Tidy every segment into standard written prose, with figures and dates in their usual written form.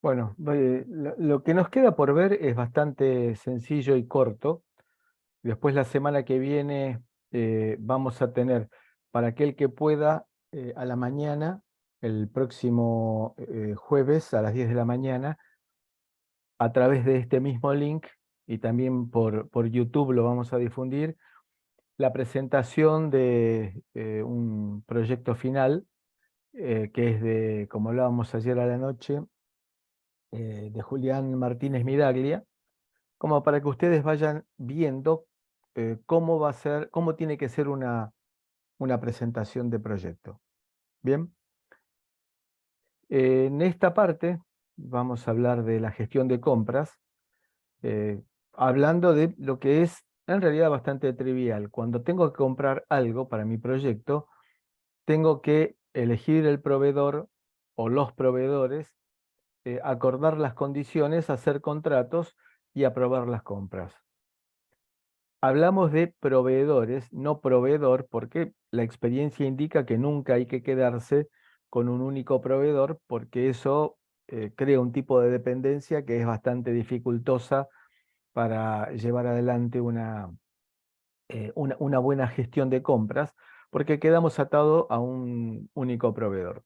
Bueno, lo que nos queda por ver es bastante sencillo y corto. Después la semana que viene vamos a tener, para aquel que pueda, a la mañana, el próximo jueves a las 10 de la mañana, a través de este mismo link y también por YouTube lo vamos a difundir, la presentación de un proyecto final, que es de, como hablábamos ayer a la noche, de Julián Martínez Miraglia, como para que ustedes vayan viendo cómo va a ser, cómo tiene que ser una presentación de proyecto. Bien, en esta parte vamos a hablar de la gestión de compras, eh, hablando de lo que es en realidad bastante trivial. Cuando tengo que comprar algo para mi proyecto, tengo que elegir el proveedor o los proveedores, acordar las condiciones, hacer contratos y aprobar las compras. Hablamos de proveedores, no proveedor, porque la experiencia indica que nunca hay que quedarse con un único proveedor, porque eso crea un tipo de dependencia que es bastante dificultosa para llevar adelante una buena gestión de compras, porque quedamos atados a un único proveedor.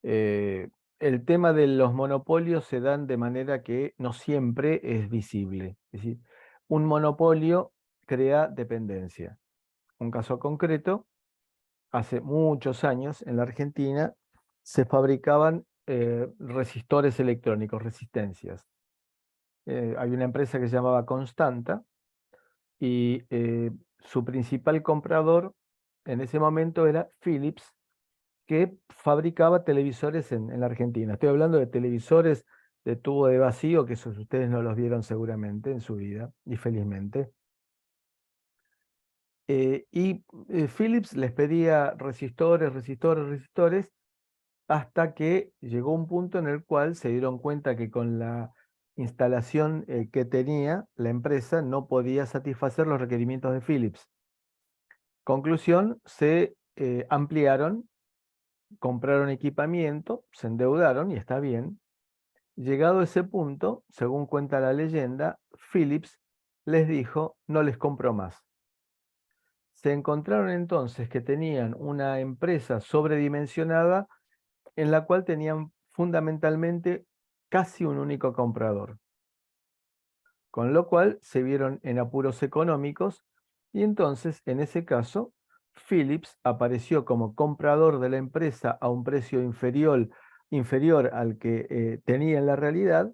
Eh, el tema de los monopolios se dan de manera que no siempre es visible. Es decir, un monopolio crea dependencia. Un caso concreto, hace muchos años en la Argentina se fabricaban resistores electrónicos, resistencias. Hay una empresa que se llamaba Constanta y su principal comprador en ese momento era Philips, que fabricaba televisores en la Argentina. Estoy hablando de televisores de tubo de vacío, que esos ustedes no los vieron seguramente en su vida, y felizmente. Philips les pedía resistores, resistores, resistores, hasta que llegó un punto en el cual se dieron cuenta que con la instalación que tenía la empresa no podía satisfacer los requerimientos de Philips. Conclusión, se ampliaron, compraron equipamiento, se endeudaron y está bien. Llegado a ese punto, según cuenta la leyenda, Philips les dijo, no les compro más. Se encontraron entonces que tenían una empresa sobredimensionada en la cual tenían fundamentalmente casi un único comprador, con lo cual se vieron en apuros económicos y entonces en ese caso Philips apareció como comprador de la empresa a un precio inferior al que tenía en la realidad,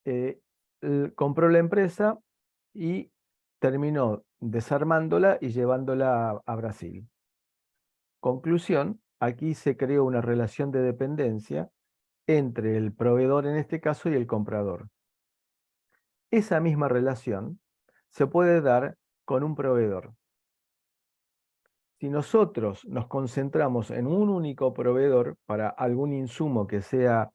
eh, compró la empresa y terminó desarmándola y llevándola a Brasil. Conclusión, aquí se creó una relación de dependencia entre el proveedor en este caso y el comprador. Esa misma relación se puede dar con un proveedor. Si nosotros nos concentramos en un único proveedor para algún insumo que sea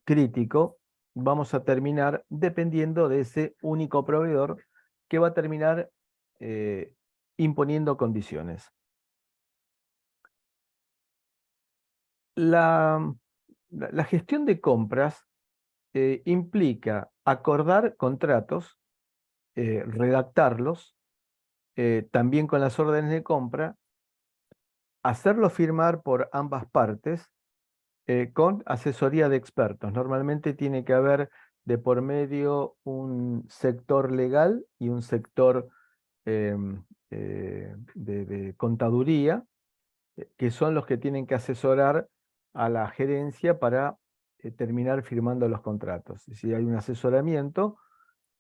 crítico, vamos a terminar dependiendo de ese único proveedor que va a terminar eh, imponiendo condiciones. La, la gestión de compras implica acordar contratos, redactarlos, también con las órdenes de compra, hacerlo firmar por ambas partes con asesoría de expertos. Normalmente tiene que haber de por medio un sector legal y un sector de contaduría, que son los que tienen que asesorar a la gerencia para terminar firmando los contratos. Si hay un asesoramiento,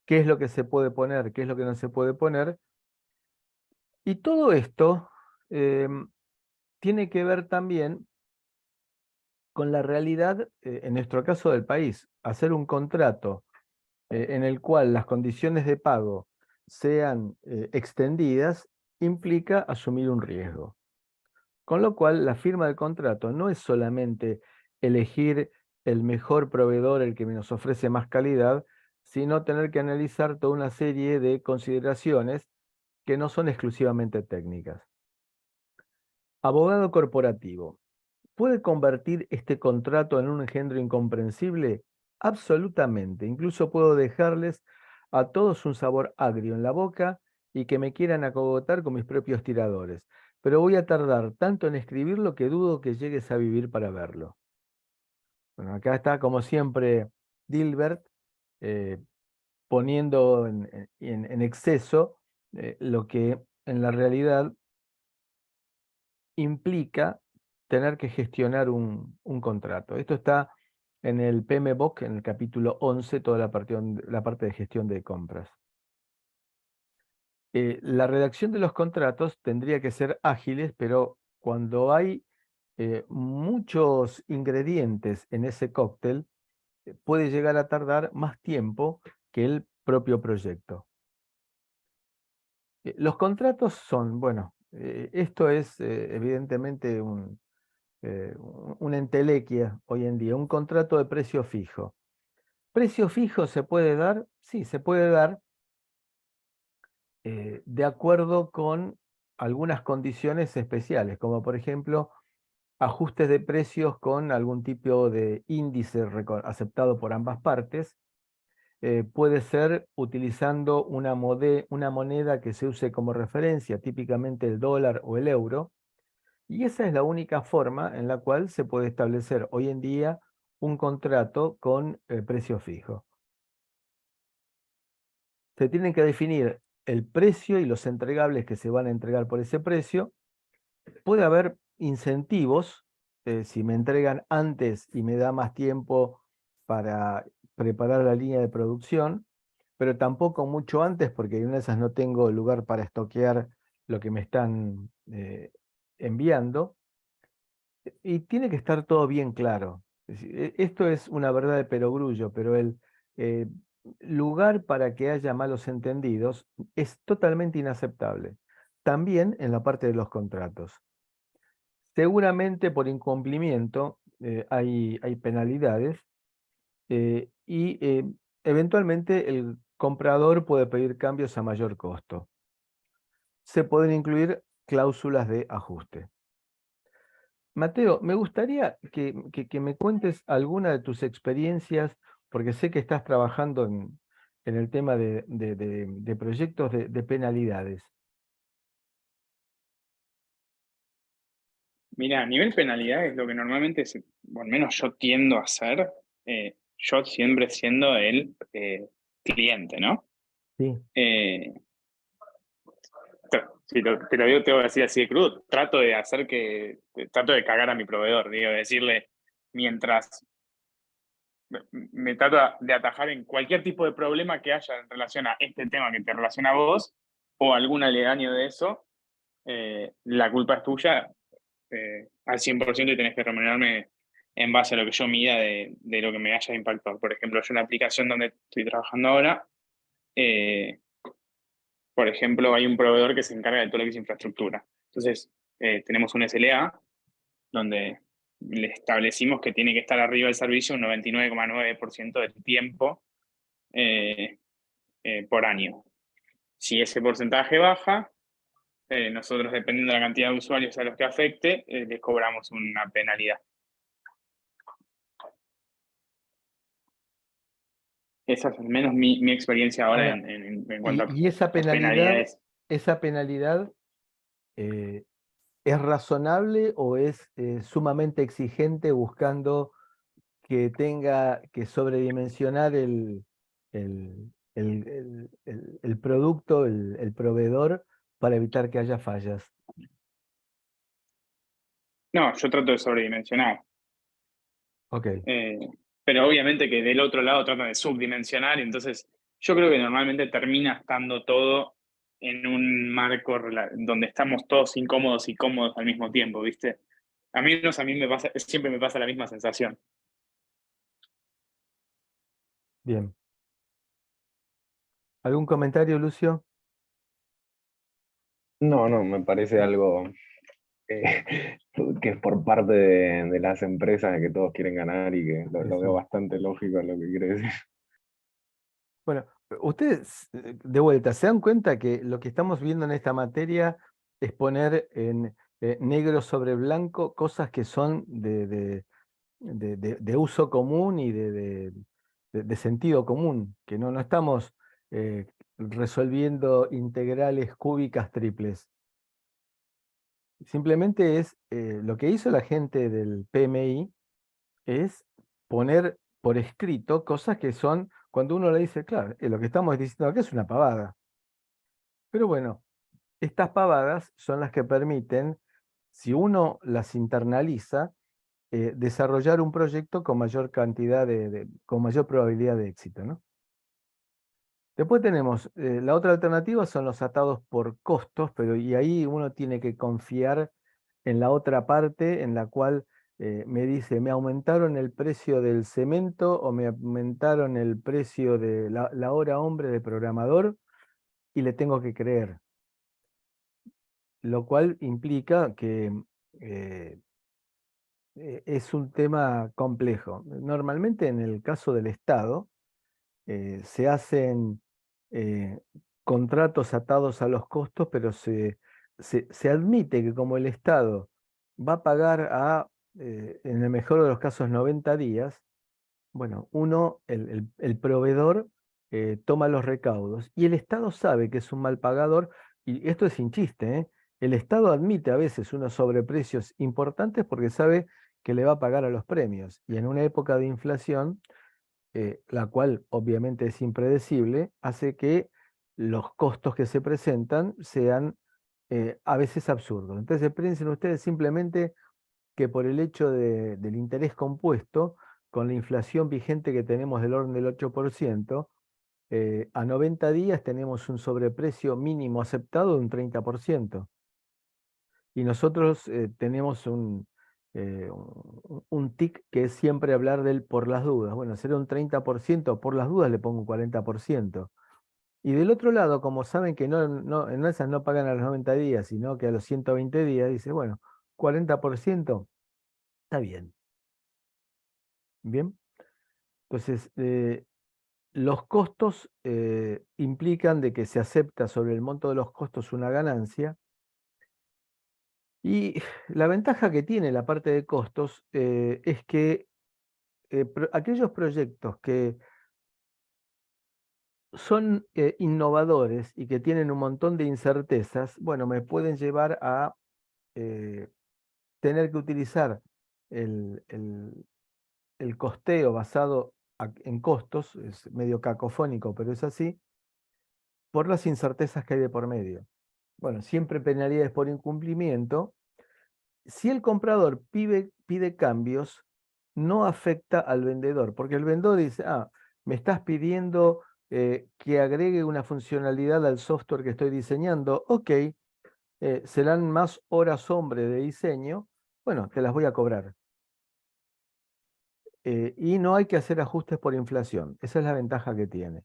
qué es lo que se puede poner, qué es lo que no se puede poner. Y todo esto tiene que ver también con la realidad, en nuestro caso del país. Hacer un contrato en el cual las condiciones de pago sean extendidas implica asumir un riesgo. Con lo cual, la firma del contrato no es solamente elegir el mejor proveedor, el que nos ofrece más calidad, sino tener que analizar toda una serie de consideraciones que no son exclusivamente técnicas. Abogado corporativo. ¿Puede convertir este contrato en un engendro incomprensible? Absolutamente. Incluso puedo dejarles a todos un sabor agrio en la boca y que me quieran acogotar con mis propios tiradores. Pero voy a tardar tanto en escribirlo que dudo que llegues a vivir para verlo. Bueno, acá está, como siempre, Dilbert eh, poniendo en exceso lo que en la realidad implica tener que gestionar un contrato. Esto está en el PMBOK, en el capítulo 11, toda la parte de gestión de compras. La redacción de los contratos tendría que ser ágiles, pero cuando hay muchos ingredientes en ese cóctel, puede llegar a tardar más tiempo que el propio proyecto. Los contratos son, bueno, esto es evidentemente una entelequia hoy en día, un contrato de precio fijo. ¿Precio fijo se puede dar? Sí, se puede dar de acuerdo con algunas condiciones especiales, como por ejemplo ajustes de precios con algún tipo de índice aceptado por ambas partes. Puede ser utilizando una moneda que se use como referencia, típicamente el dólar o el euro, y esa es la única forma en la cual se puede establecer hoy en día un contrato con precio fijo. Se tienen que definir el precio y los entregables que se van a entregar por ese precio. Puede haber incentivos, si me entregan antes y me da más tiempo para preparar la línea de producción, pero tampoco mucho antes, porque en una de esas no tengo lugar para estoquear lo que me están enviando. Y tiene que estar todo bien claro. Es decir, esto es una verdad de perogrullo, pero el eh, lugar para que haya malos entendidos es totalmente inaceptable. También en la parte de los contratos. Seguramente por incumplimiento hay penalidades y eventualmente el comprador puede pedir cambios a mayor costo. Se pueden incluir cláusulas de ajuste. Mateo, me gustaría que me cuentes alguna de tus experiencias, porque sé que estás trabajando en el tema de proyectos de penalidades. Mira, a nivel penalidad es lo que normalmente, o al menos yo tiendo a hacer, yo siempre siendo el cliente, ¿no? Sí, Eh, si te lo digo, te voy a decir así de crudo, trato de cagar a mi proveedor, digo, decirle, mientras me trato de atajar en cualquier tipo de problema que haya en relación a este tema que te relaciona a vos, o algún aledaño de eso, la culpa es tuya al 100% y tenés que remunerarme en base a lo que yo mida de lo que me haya impactado. Por ejemplo, yo en la aplicación donde estoy trabajando ahora, eh, por ejemplo, hay un proveedor que se encarga de todo lo que es infraestructura. Entonces, tenemos un SLA donde le establecimos que tiene que estar arriba del servicio un 99,9% del tiempo eh, por año. Si ese porcentaje baja, nosotros, dependiendo de la cantidad de usuarios a los que afecte, les cobramos una penalidad. Esa es al menos mi experiencia ahora ahora, en cuanto y a penalidades. esa penalidad ¿es razonable o es sumamente exigente buscando que tenga que sobredimensionar el producto, el proveedor, para evitar que haya fallas? No, yo trato de sobredimensionar. Ok, Eh, pero obviamente que del otro lado tratan de subdimensionar, entonces yo creo que normalmente termina estando todo en un marco donde estamos todos incómodos y cómodos al mismo tiempo, ¿viste? A mí me pasa, siempre me pasa la misma sensación. bien. ¿Algún comentario, Lucio? No, no, me parece algo eh, que es por parte de las empresas que todos quieren ganar y que lo veo Eso. bastante lógico lo que quiere decir. Bueno, ustedes, de vuelta, ¿se dan cuenta que lo que estamos viendo en esta materia es poner en negro sobre blanco, cosas que son de uso común y de sentido común, que no estamos resolviendo integrales cúbicas triples. Simplemente es lo que hizo la gente del PMI es poner por escrito cosas que son, cuando uno le dice, claro, lo que estamos diciendo acá es una pavada. Pero bueno, estas pavadas son las que permiten, si uno las internaliza, desarrollar un proyecto con mayor cantidad con mayor probabilidad de éxito, ¿no? Después tenemos, la otra alternativa son los atados por costos, pero y ahí uno tiene que confiar en la otra parte en la cual me dice, me aumentaron el precio del cemento o me aumentaron el precio de la hora hombre de programador y le tengo que creer. Lo cual implica que eh, es un tema complejo. Normalmente en el caso del Estado se hacen eh, contratos atados a los costos, pero se admite que como el Estado va a pagar en el mejor de los casos, 90 días, bueno, el proveedor toma los recaudos y el Estado sabe que es un mal pagador, y esto es sin chiste, ¿eh? El Estado admite a veces unos sobreprecios importantes porque sabe que le va a pagar a los premios. Y en una época de inflación, la cual obviamente es impredecible, hace que los costos que se presentan sean a veces absurdos. Entonces piensen ustedes simplemente que por el hecho del interés compuesto, con la inflación vigente que tenemos del orden del 8%, a 90 días tenemos un sobreprecio mínimo aceptado de un 30%. Y nosotros tenemos un tic que es siempre hablar del por las dudas. Bueno, será un 30%, por las dudas le pongo un 40%. Y del otro lado, como saben que en esas no pagan a los 90 días, sino que a los 120 días, dice, bueno, 40%, está bien. Bien. Entonces, los costos implican de que se acepta sobre el monto de los costos una ganancia. Y la ventaja que tiene la parte de costos es que aquellos proyectos que son innovadores y que tienen un montón de incertezas, bueno, me pueden llevar a eh, tener que utilizar el costeo basado en costos, es medio cacofónico, pero es así, por las incertezas que hay de por medio. Bueno, siempre penalidades por incumplimiento. Si el comprador pide cambios, no afecta al vendedor, porque el vendedor dice, me estás pidiendo que agregue una funcionalidad al software que estoy diseñando, ok, serán más horas hombre de diseño, bueno, te las voy a cobrar. Y no hay que hacer ajustes por inflación, esa es la ventaja que tiene.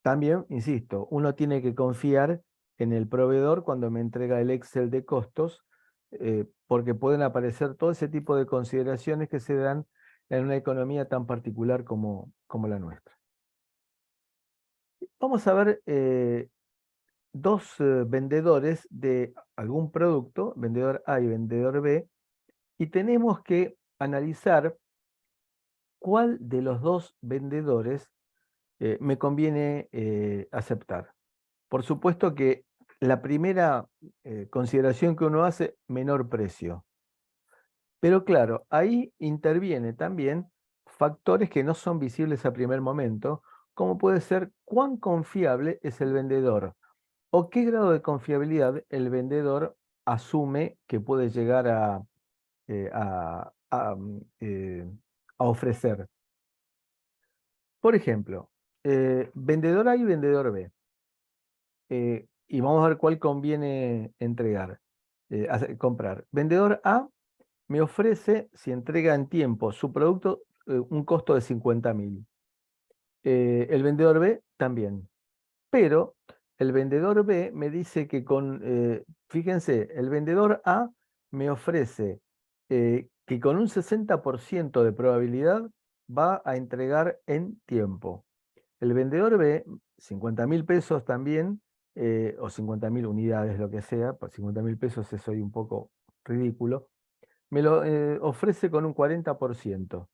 También, insisto, uno tiene que confiar en el proveedor cuando me entrega el Excel de costos, porque pueden aparecer todo ese tipo de consideraciones que se dan en una economía tan particular como la nuestra. Vamos a ver dos vendedores de algún producto, vendedor A y vendedor B, y tenemos que analizar cuál de los dos vendedores me conviene aceptar. Por supuesto que la primera consideración que uno hace, menor precio. Pero claro, ahí interviene también factores que no son visibles a primer momento, como puede ser cuán confiable es el vendedor o qué grado de confiabilidad el vendedor asume que puede llegar eh, a, a, mm, eh, a ofrecer. Por ejemplo, vendedor A y vendedor B. Y vamos a ver cuál conviene entregar, comprar. Vendedor A me ofrece, si entrega en tiempo su producto, un costo de 50.000. El vendedor B también. Pero el vendedor B me dice que fíjense, el vendedor A me ofrece que con un 60% de probabilidad va a entregar en tiempo. El vendedor B, 50.000 pesos también, o 50.000 unidades, lo que sea, por 50.000 pesos es hoy un poco ridículo, me lo ofrece con un 40%.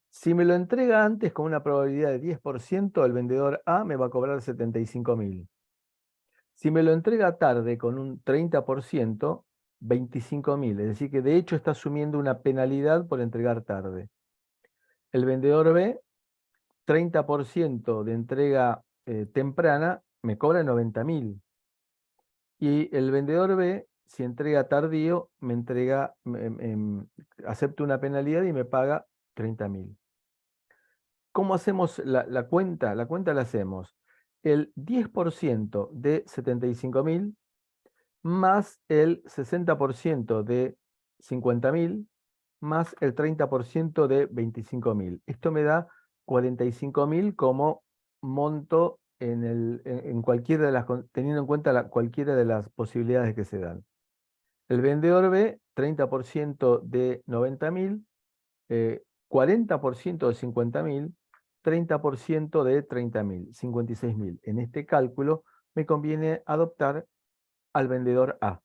Si me lo entrega antes con una probabilidad de 10%, el vendedor A me va a cobrar 75.000. Si me lo entrega tarde con un 30%, 25.000. Es decir, que de hecho está asumiendo una penalidad por entregar tarde. El vendedor B, 30% de entrega temprana, me cobra 90.000. Y el vendedor B, si entrega tardío, me entrega, acepta una penalidad y me paga 30.000. ¿Cómo hacemos la cuenta? La cuenta la hacemos el 10% de 75.000 más el 60% de 50.000 más el 30% de 25.000. Esto me da 45.000 como monto en cualquiera de las, teniendo en cuenta cualquiera de las posibilidades que se dan. El vendedor B, 30% de 90.000, 40% de 50.000, 30% de 30.000, 56.000. En este cálculo me conviene adoptar al vendedor A.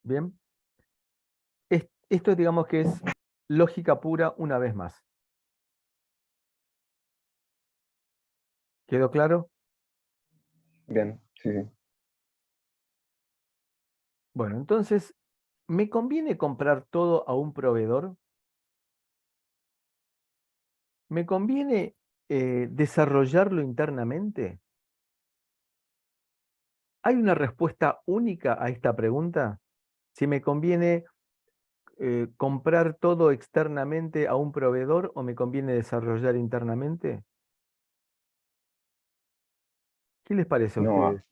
Bien, esto digamos que es lógica pura una vez más. ¿Quedó claro? Bien, sí, sí. Bueno, entonces, ¿me conviene comprar todo a un proveedor? ¿Me conviene desarrollarlo internamente? ¿Hay una respuesta única a esta pregunta? Si me conviene comprar todo externamente a un proveedor o me conviene desarrollar internamente. ¿Qué les parece a No, ustedes?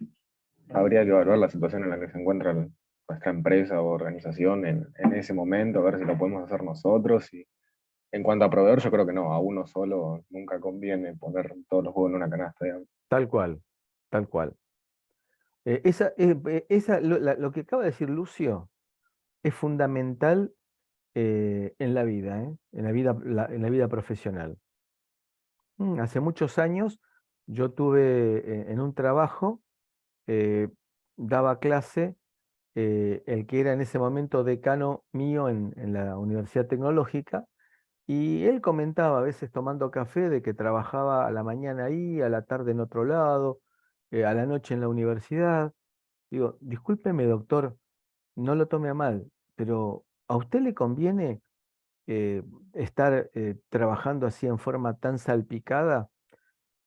habría que evaluar la situación en la que se encuentra nuestra empresa o organización en ese momento, a ver si lo podemos hacer nosotros. Y en cuanto a proveedor, yo creo que no, a uno solo nunca conviene poner todos los huevos en una canasta, digamos. Tal cual, tal cual. Lo que acaba de decir Lucio es fundamental en la vida, en la vida profesional. Hace muchos años yo tuve en un trabajo, eh, daba clase el que era en ese momento decano mío en la Universidad Tecnológica, y él comentaba a veces tomando café de que trabajaba a la mañana ahí, a la tarde en otro lado, a la noche en la universidad. Digo, discúlpeme, doctor, no lo tome a mal, pero ¿a usted le conviene estar trabajando así en forma tan salpicada?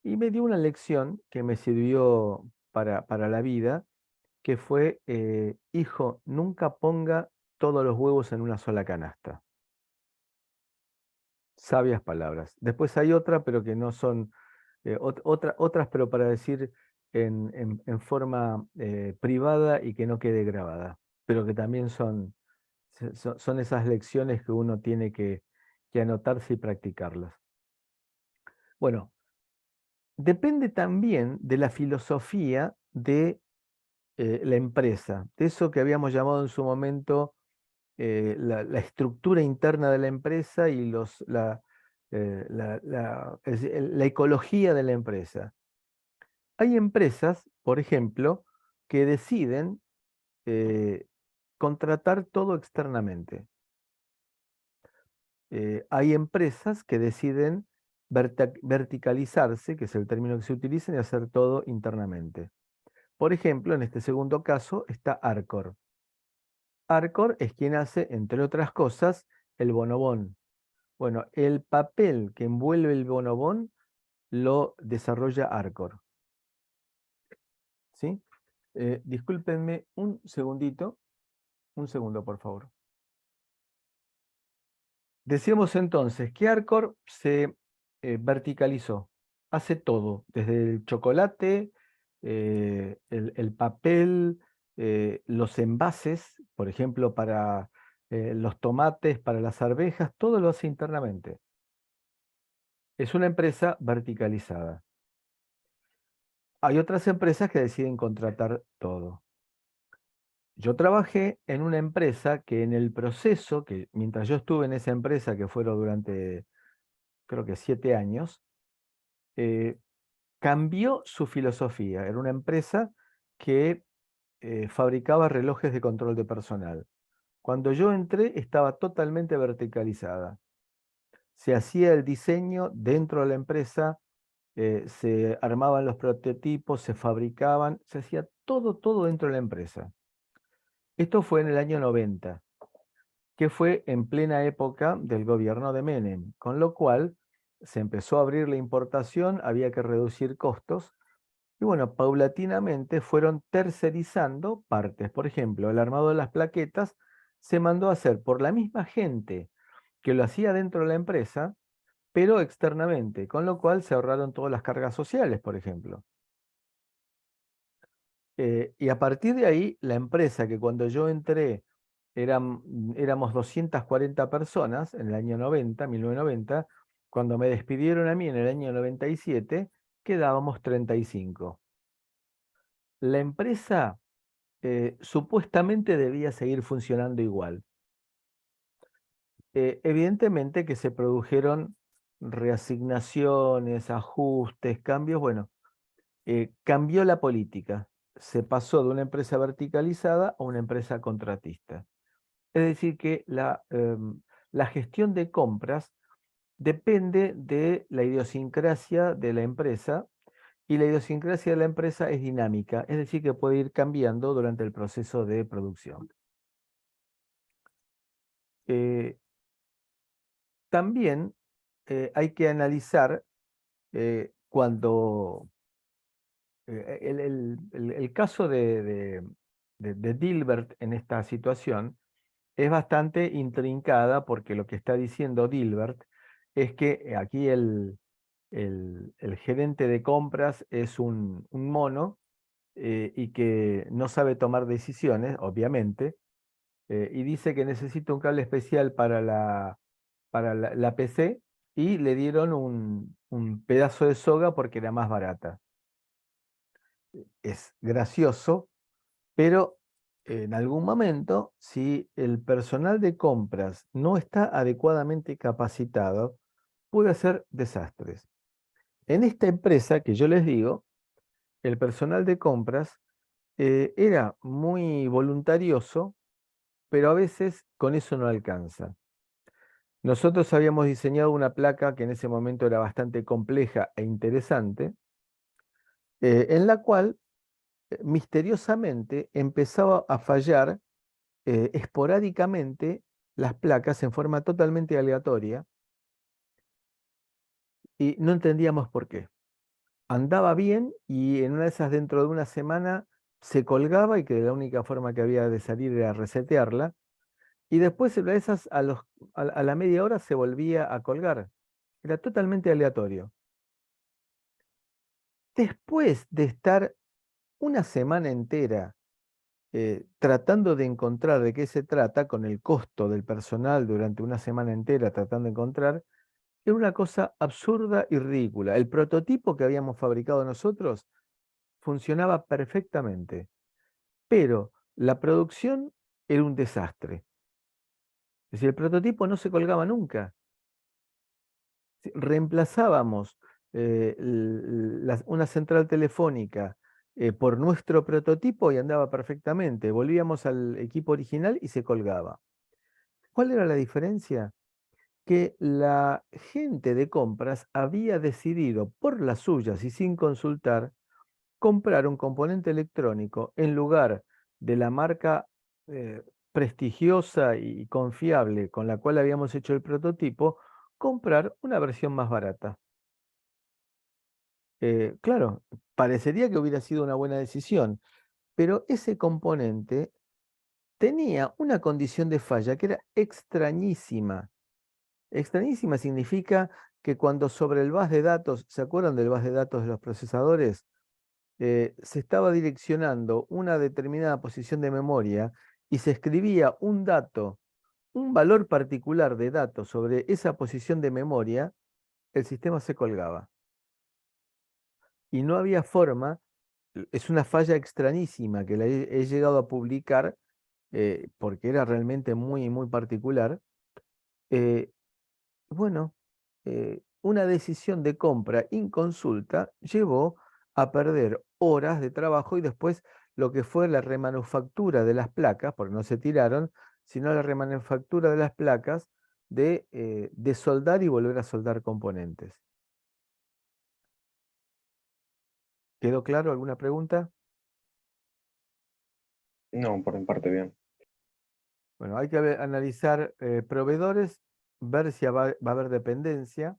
Y me dio una lección que me sirvió para la vida, que fue, hijo, nunca ponga todos los huevos en una sola canasta. Sabias palabras. Después hay otra, pero que no son, otras, pero para decir en forma privada y que no quede grabada, pero que también son esas lecciones que uno tiene que anotarse y practicarlas. Bueno, depende también de la filosofía de la empresa, de eso que habíamos llamado en su momento la estructura interna de la empresa y es decir, la ecología de la empresa. Hay empresas, por ejemplo, que deciden contratar todo externamente. Hay empresas que deciden verticalizarse, que es el término que se utiliza, y hacer todo internamente. Por ejemplo, en este segundo caso está Arcor. Arcor es quien hace, entre otras cosas, el bonobón. Bueno, el papel que envuelve el bonobón lo desarrolla Arcor. ¿Sí? Discúlpenme un segundito, un segundo, por favor. Decíamos entonces que Arcor se verticalizó, hace todo, desde el chocolate, el papel, los envases, por ejemplo, para los tomates, para las arvejas, todo lo hace internamente. Es una empresa verticalizada. Hay otras empresas que deciden contratar todo. Yo trabajé en una empresa que en el proceso, que mientras yo estuve en esa empresa, que fueron durante creo que 7 años, eh, cambió su filosofía. Era una empresa que fabricaba relojes de control de personal. Cuando yo entré estaba totalmente verticalizada. Se hacía el diseño dentro de la empresa, se armaban los prototipos, se fabricaban, se hacía todo dentro de la empresa. Esto fue en el año 90, que fue en plena época del gobierno de Menem, con lo cual se empezó a abrir la importación, había que reducir costos, y bueno, paulatinamente fueron tercerizando partes. Por ejemplo, el armado de las plaquetas se mandó a hacer por la misma gente que lo hacía dentro de la empresa, pero externamente, con lo cual se ahorraron todas las cargas sociales, por ejemplo. Y a partir de ahí, la empresa que cuando yo entré éramos 240 personas en el año 90, 1990, cuando me despidieron a mí en el año 97, quedábamos 35. La empresa supuestamente debía seguir funcionando igual. Evidentemente que se produjeron reasignaciones, ajustes, cambios. Bueno, cambió la política. Se pasó de una empresa verticalizada a una empresa contratista. Es decir, que la gestión de compras depende de la idiosincrasia de la empresa, y la idiosincrasia de la empresa es dinámica, es decir, que puede ir cambiando durante el proceso de producción. También hay que analizar cuando el caso de Dilbert en esta situación es bastante intrincada, porque lo que está diciendo Dilbert es que aquí el gerente de compras es un mono, y que no sabe tomar decisiones, obviamente, y dice que necesita un cable especial para la PC, y le dieron un pedazo de soga porque era más barata. Es gracioso, pero en algún momento, si el personal de compras no está adecuadamente capacitado, puede hacer desastres. En esta empresa que yo les digo, el personal de compras era muy voluntarioso, pero a veces con eso no alcanza. Nosotros habíamos diseñado una placa que en ese momento era bastante compleja e interesante, en la cual misteriosamente empezaba a fallar esporádicamente las placas en forma totalmente aleatoria, y no entendíamos por qué. Andaba bien y en una de esas, dentro de una semana, se colgaba, y que la única forma que había de salir era resetearla, y después de esas a la media hora se volvía a colgar. Era totalmente aleatorio. Después de estar una semana entera tratando de encontrar de qué se trata, con el costo del personal durante una semana entera tratando de encontrar, era una cosa absurda y ridícula. El prototipo que habíamos fabricado nosotros funcionaba perfectamente, pero la producción era un desastre. Es decir, el prototipo no se colgaba nunca. Reemplazábamos una central telefónica por nuestro prototipo y andaba perfectamente. Volvíamos al equipo original y se colgaba. ¿Cuál era la diferencia? Que la gente de compras había decidido por las suyas y sin consultar comprar un componente electrónico en lugar de la marca eh, prestigiosa y confiable con la cual habíamos hecho el prototipo, comprar una versión más barata. Claro, parecería que hubiera sido una buena decisión, pero ese componente tenía una condición de falla que era extrañísima. Extrañísima significa que cuando sobre el bus de datos, ¿se acuerdan del bus de datos de los procesadores? Se estaba direccionando una determinada posición de memoria y se escribía un dato, un valor particular de datos sobre esa posición de memoria, el sistema se colgaba. Y no había forma, es una falla extrañísima que la he llegado a publicar, porque era realmente muy particular. Bueno, una decisión de compra inconsulta llevó a perder horas de trabajo y después lo que fue la remanufactura de las placas, porque no se tiraron, sino la remanufactura de las placas de soldar y volver a soldar componentes. ¿Quedó claro? ¿Alguna pregunta? No, por mi parte bien. Bueno, hay que analizar proveedores, ver si va a haber dependencia,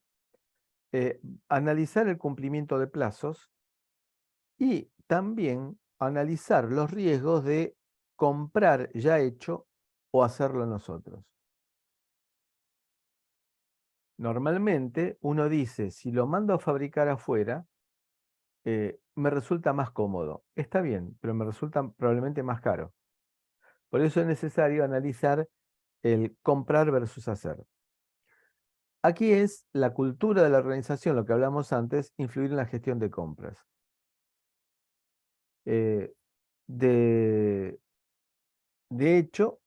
analizar el cumplimiento de plazos y también analizar los riesgos de comprar ya hecho o hacerlo nosotros. Normalmente uno dice, si lo mando a fabricar afuera, me resulta más cómodo. Está bien, pero me resulta probablemente más caro. Por eso es necesario analizar el comprar versus hacer. Aquí es la cultura de la organización, lo que hablamos antes, influir en la gestión de compras. Eh, de, de hecho,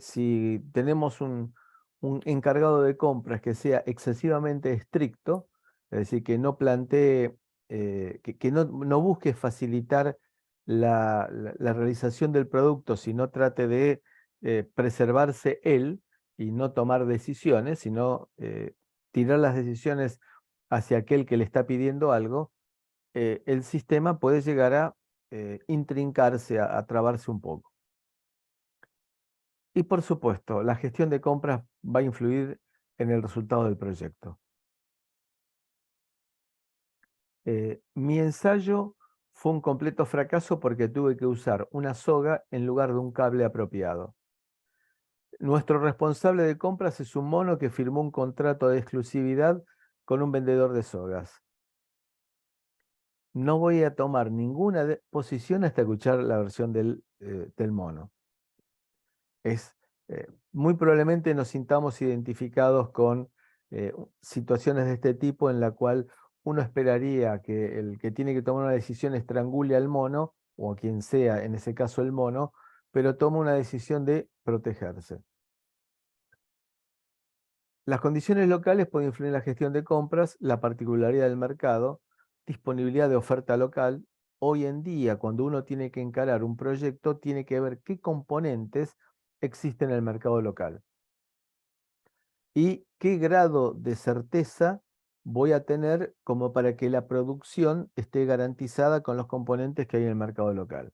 si tenemos un encargado de compras que sea excesivamente estricto, es decir, que no plantee, que no busque facilitar la realización del producto, sino trate de preservarse él y no tomar decisiones, sino tirar las decisiones hacia aquel que le está pidiendo algo, el sistema puede llegar a intrincarse, a trabarse un poco. Y por supuesto, la gestión de compras va a influir en el resultado del proyecto. Mi ensayo fue un completo fracaso porque tuve que usar una soga en lugar de un cable apropiado. Nuestro responsable de compras es un mono que firmó un contrato de exclusividad con un vendedor de sogas. No voy a tomar ninguna posición hasta escuchar la versión del mono. Muy probablemente nos sintamos identificados con situaciones de este tipo en la cual uno esperaría que el que tiene que tomar una decisión estrangule al mono, o a quien sea, en ese caso el mono, pero toma una decisión de protegerse. Las condiciones locales pueden influir en la gestión de compras, la particularidad del mercado, disponibilidad de oferta local. Hoy en día, cuando uno tiene que encarar un proyecto, tiene que ver qué componentes existen en el mercado local y qué grado de certeza voy a tener como para que la producción esté garantizada con los componentes que hay en el mercado local.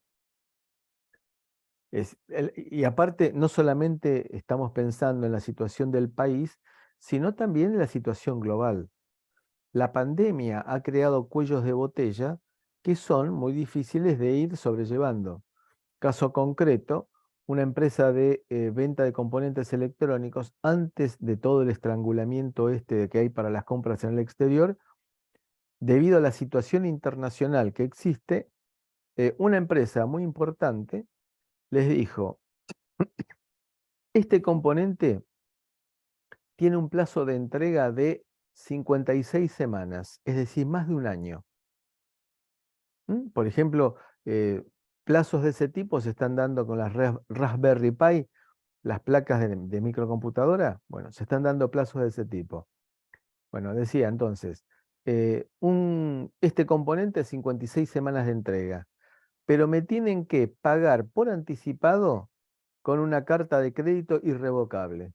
Y aparte, no solamente estamos pensando en la situación del país, sino también en la situación global. La pandemia ha creado cuellos de botella que son muy difíciles de ir sobrellevando. Caso concreto, una empresa de venta de componentes electrónicos, antes de todo el estrangulamiento que hay para las compras en el exterior, debido a la situación internacional que existe, una empresa muy importante les dijo, este componente tiene un plazo de entrega de 56 semanas, es decir, más de un año. Por ejemplo, plazos de ese tipo se están dando con las Raspberry Pi, las placas de microcomputadora. Bueno, se están dando plazos de ese tipo. Bueno, decía entonces, este componente 56 semanas de entrega, pero me tienen que pagar por anticipado con una carta de crédito irrevocable.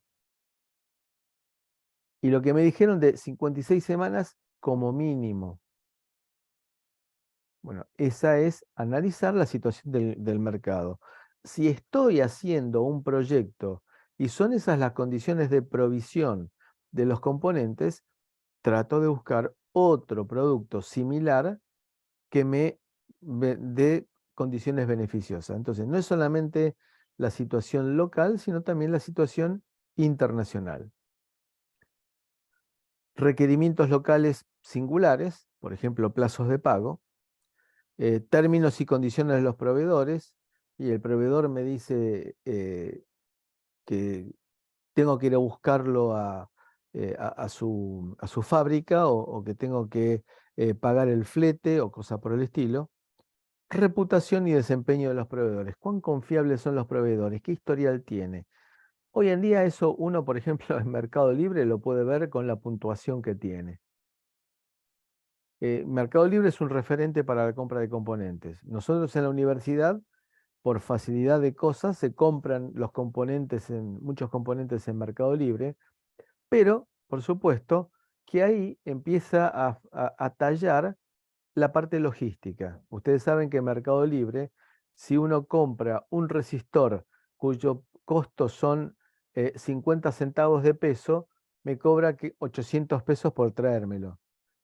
Y lo que me dijeron de 56 semanas como mínimo. Bueno, esa es analizar la situación del mercado. Si estoy haciendo un proyecto y son esas las condiciones de provisión de los componentes, trato de buscar otro producto similar que me dé condiciones beneficiosas. Entonces, no es solamente la situación local, sino también la situación internacional. Requerimientos locales singulares, por ejemplo, plazos de pago, términos y condiciones de los proveedores, y el proveedor me dice que tengo que ir a buscarlo a su fábrica o que tengo que pagar el flete o cosa por el estilo. Reputación y desempeño de los proveedores. ¿Cuán confiables son los proveedores? ¿Qué historial tiene? Hoy en día eso uno, por ejemplo, en Mercado Libre lo puede ver con la puntuación que tiene. Mercado Libre es un referente para la compra de componentes. Nosotros en la universidad, por facilidad de cosas, se compran los componentes muchos componentes en Mercado Libre, pero, por supuesto, que ahí empieza a tallar la parte logística. Ustedes saben que en Mercado Libre, si uno compra un resistor cuyo costo son 50 centavos de peso, me cobra 800 pesos por traérmelo.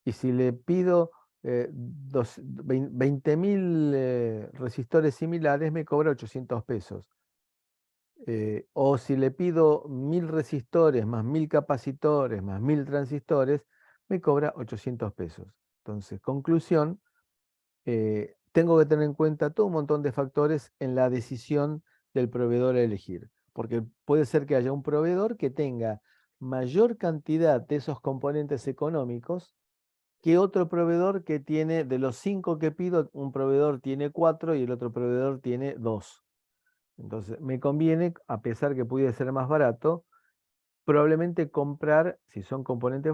Y si le pido 20.000 resistores similares, me cobra 800 pesos. O si le pido 1.000 resistores, más 1.000 capacitores, más 1.000 transistores, me cobra 800 pesos. Entonces, conclusión, tengo que tener en cuenta todo un montón de factores en la decisión del proveedor a elegir, porque puede ser que haya un proveedor que tenga mayor cantidad de esos componentes económicos que otro proveedor que tiene, de los 5 que pido, un proveedor tiene 4 y el otro proveedor tiene 2. Entonces, me conviene, a pesar que pudiera ser más barato, probablemente comprar, si son componentes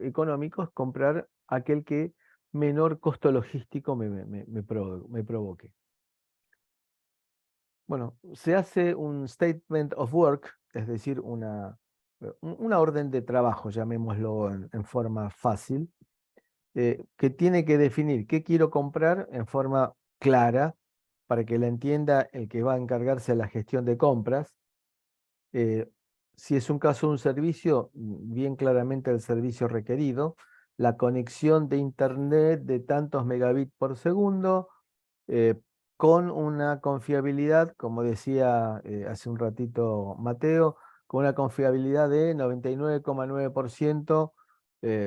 económicos, comprar aquel que menor costo logístico me provoque. Bueno, se hace un statement of work, es decir, una orden de trabajo, llamémoslo en forma fácil, que tiene que definir qué quiero comprar en forma clara para que la entienda el que va a encargarse de la gestión de compras. Si es un caso de un servicio, bien claramente el servicio requerido, la conexión de internet de tantos megabits por segundo, con una confiabilidad, como decía hace un ratito Mateo, con una confiabilidad de 99,9%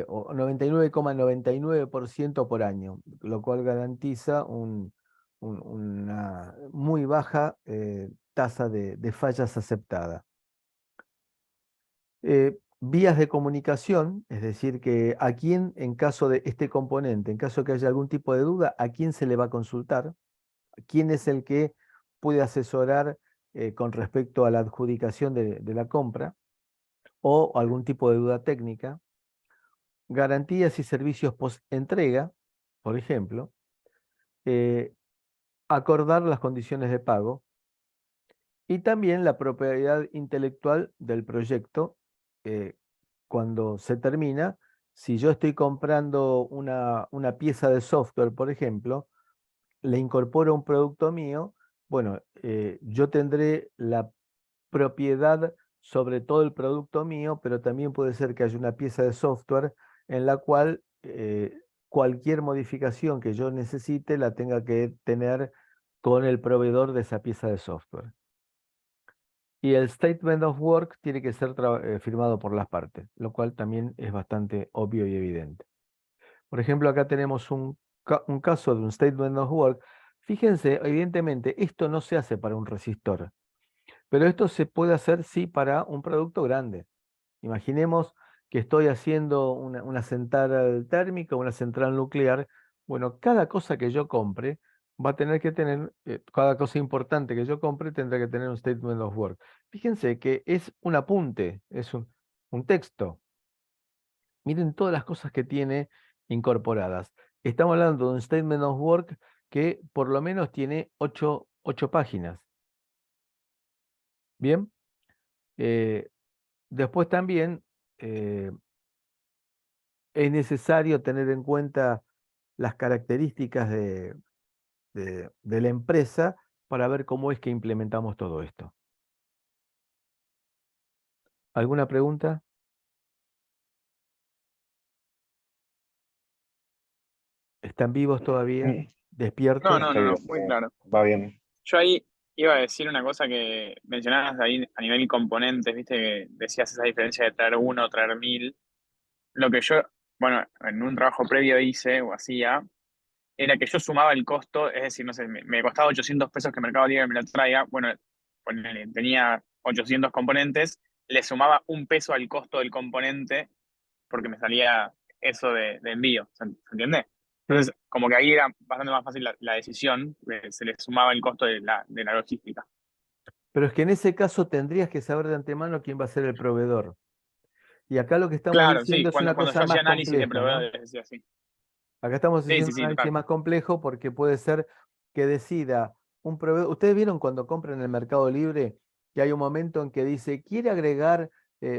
o 99,99% por año, lo cual garantiza una muy baja tasa de fallas aceptada. Vías de comunicación, es decir, que a quién, en caso de este componente, en caso de que haya algún tipo de duda, a quién se le va a consultar, quién es el que puede asesorar con respecto a la adjudicación de la compra o algún tipo de duda técnica, garantías y servicios post-entrega, por ejemplo, acordar las condiciones de pago y también la propiedad intelectual del proyecto. Cuando se termina, si yo estoy comprando una pieza de software, por ejemplo, le incorporo un producto mío, bueno, yo tendré la propiedad sobre todo el producto mío, pero también puede ser que haya una pieza de software en la cual cualquier modificación que yo necesite la tenga que tener con el proveedor de esa pieza de software. Y el Statement of Work tiene que ser firmado por las partes, lo cual también es bastante obvio y evidente. Por ejemplo, acá tenemos un caso de un Statement of Work. Fíjense, evidentemente, esto no se hace para un resistor, pero esto se puede hacer, sí, para un producto grande. Imaginemos que estoy haciendo una central térmica, una central nuclear. Bueno, cada cosa que yo compre va a tener que tener, cada cosa importante que yo compre tendrá que tener un Statement of Work. Fíjense que es un apunte, es un texto. Miren todas las cosas que tiene incorporadas. Estamos hablando de un Statement of Work que por lo menos tiene 8 páginas. Bien. Después también es necesario tener en cuenta las características de la empresa para ver cómo es que implementamos todo esto. ¿Alguna pregunta? ¿Están vivos todavía? Mm, ¿Despiertos? Muy claro. Va bien. Yo ahí iba a decir una cosa que mencionabas ahí a nivel componentes, viste, que decías esa diferencia de traer uno o traer 1.000. Lo que yo, bueno, en un trabajo previo hice o hacía, era que yo sumaba el costo, es decir, no sé, me costaba 800 pesos que Mercado Libre me lo traiga, bueno, tenía 800 componentes, le sumaba un peso al costo del componente porque me salía eso de envío, ¿se entiende? Sí. Entonces, como que ahí era bastante más fácil la decisión, se le sumaba el costo de la logística. Pero es que en ese caso tendrías que saber de antemano quién va a ser el proveedor. Y acá lo que estamos Claro, sí, diciendo es una cuando yo cosa hacía más análisis de compleja, ¿no? proveedores, decía así. Acá estamos Sí, haciendo sí, un sí, análisis total. más complejo porque puede ser que decida un proveedor. ¿Ustedes vieron cuando compran en el Mercado Libre que hay un momento en que dice, quiere agregar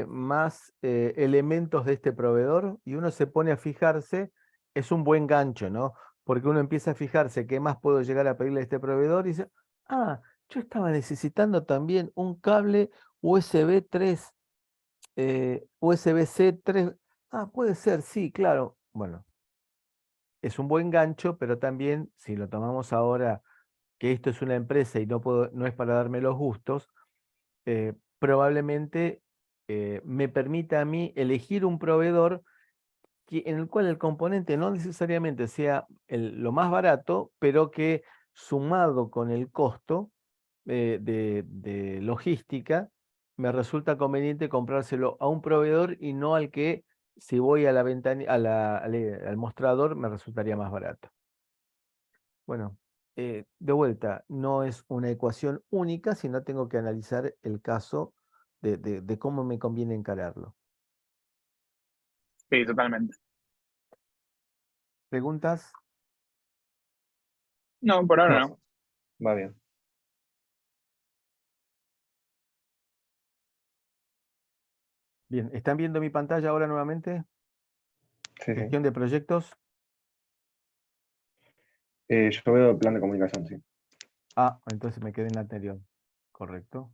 más elementos de este proveedor? Y uno se pone a fijarse, es un buen gancho, ¿no? Porque uno empieza a fijarse qué más puedo llegar a pedirle a este proveedor y dice, ah, yo estaba necesitando también un cable USB 3, USB-C 3. Ah, puede ser, sí, claro. Bueno, es un buen gancho, pero también si lo tomamos ahora que esto es una empresa y no es para darme los gustos, probablemente me permita a mí elegir un proveedor en el cual el componente no necesariamente sea lo más barato, pero que sumado con el costo de logística, me resulta conveniente comprárselo a un proveedor y no al que si voy a la ventana, al mostrador, me resultaría más barato. Bueno, de vuelta, no es una ecuación única, sino tengo que analizar el caso de cómo me conviene encararlo. Sí, totalmente. ¿Preguntas? No, por ahora no. No, va bien. Bien, ¿están viendo mi pantalla ahora nuevamente? Sí, sí. Gestión de proyectos. Yo veo el plan de comunicación, sí. Ah, entonces me quedé en la anterior. Correcto.